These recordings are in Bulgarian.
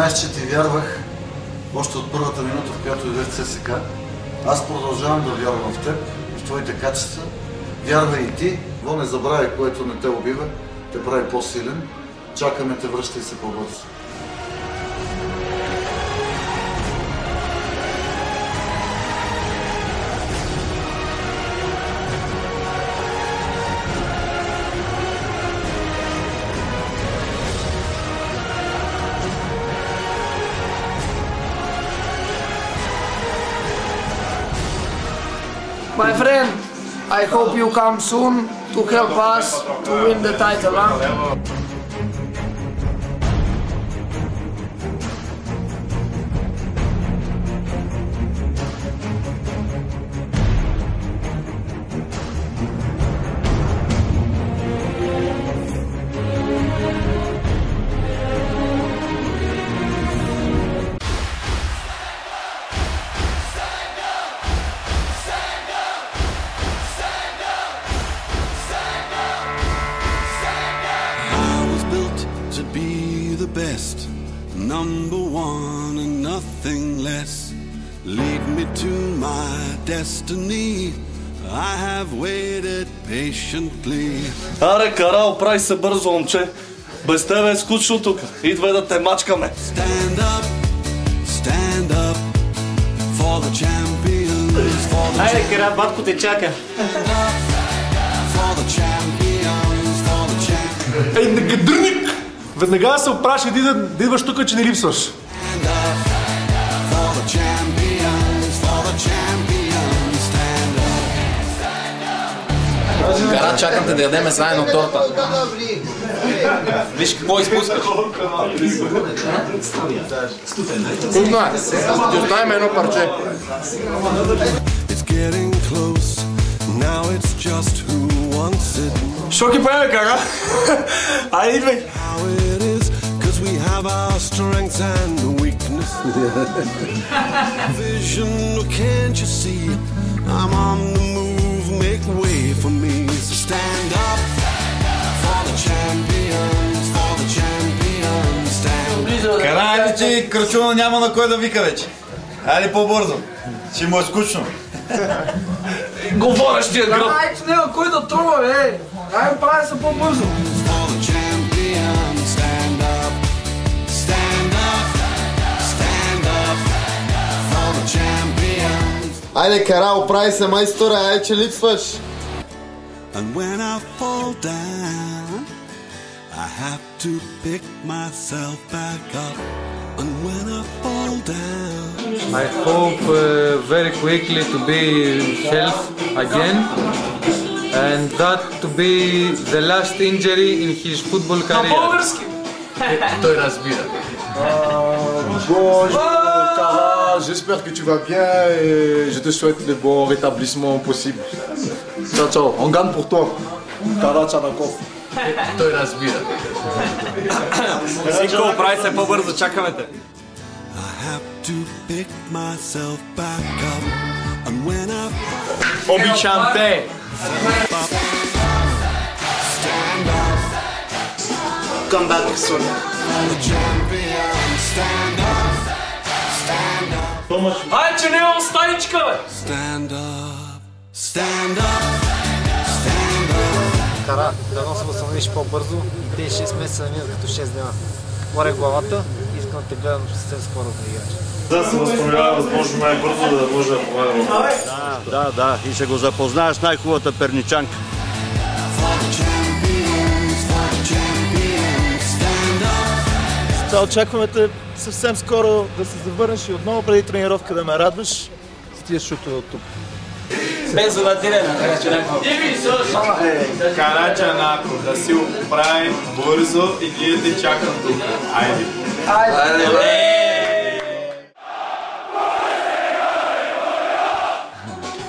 знаеш, че ти вярвах още от първата минута, в която дойде в ЦСКА. Аз продължавам да вярвам в теб, в твоите качества. Вярвай и ти. Но не забравяй, което не те убива, те прави по-силен. Чакаме те, връщай се по-бързо. My friend, I hope you come soon to help us to win the title. Huh? Best, number one and nothing less. Lead me to my destiny. I have waited patiently. Аре, Карал, прави се бързо, момче. Без тебе е скучно тук. Идвай да те мачкаме. Stand up for the champions. Айде, Кара, батко те чака. For the champions, for the champions. Ей, негадърник! Веднага се опраш и да идваш тук, че не липсваш. Кара, чакам те да ядеме заедно торта. Виж какво изпускаш. Вкусно е. Ти оставим едно парче. Що ги правим, Кара? Айде, идвай. Have our strengths and weakness. Vision, can't you see? I'm on the move, make way for me. So stand up for the champions, for the champions. Stand up. Карай, че Кръчуна няма на кой да вика вече. Айде по-бързо, ще му е скучно. Говорещия гръб. Ай, че няма кой да трува, бе. Ай, прави се по-бързо. Айде, Кара, оправи се, майсторе, айде, че липсваш. And when I fall down, I have to pick myself back up. And when I fall down, I hope very quickly to be health again, and that to be the last injury in his football career. Той разбира. Bonjour, Kara, j'espère que tu vas bien et je te souhaite le bon rétablissement possible. Ciao, ciao, on gagne pour toi. Kara Chanakov. Той разбира. Всичко, прави се по-бързо, чакаме те. I have to pick myself back up. And when I Обичам те. stand up, Come back soon. the champions, stand up, stand up. Ай, че не имам станичка, бе. Stand up, stand up, stand up. Кара, дано се възстановиш по-бързо. Те 6 месеца не минат като 6 дена. Море главата, искам да те гледам съвсем скоро да играеш. Да се възстановява възможно най-бързо, да може да помага. Да, и ще го запознаеш с най-хубавата перничанка. Сега очакваме те съвсем скоро да се завърнеш и отново преди тренировка да ме радваш с тия шутове от тук. Без обатирена, Карачанако, да си го поправи бързо и ние те чакам тук. Айде.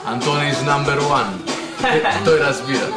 Антони is number one. Той разбира.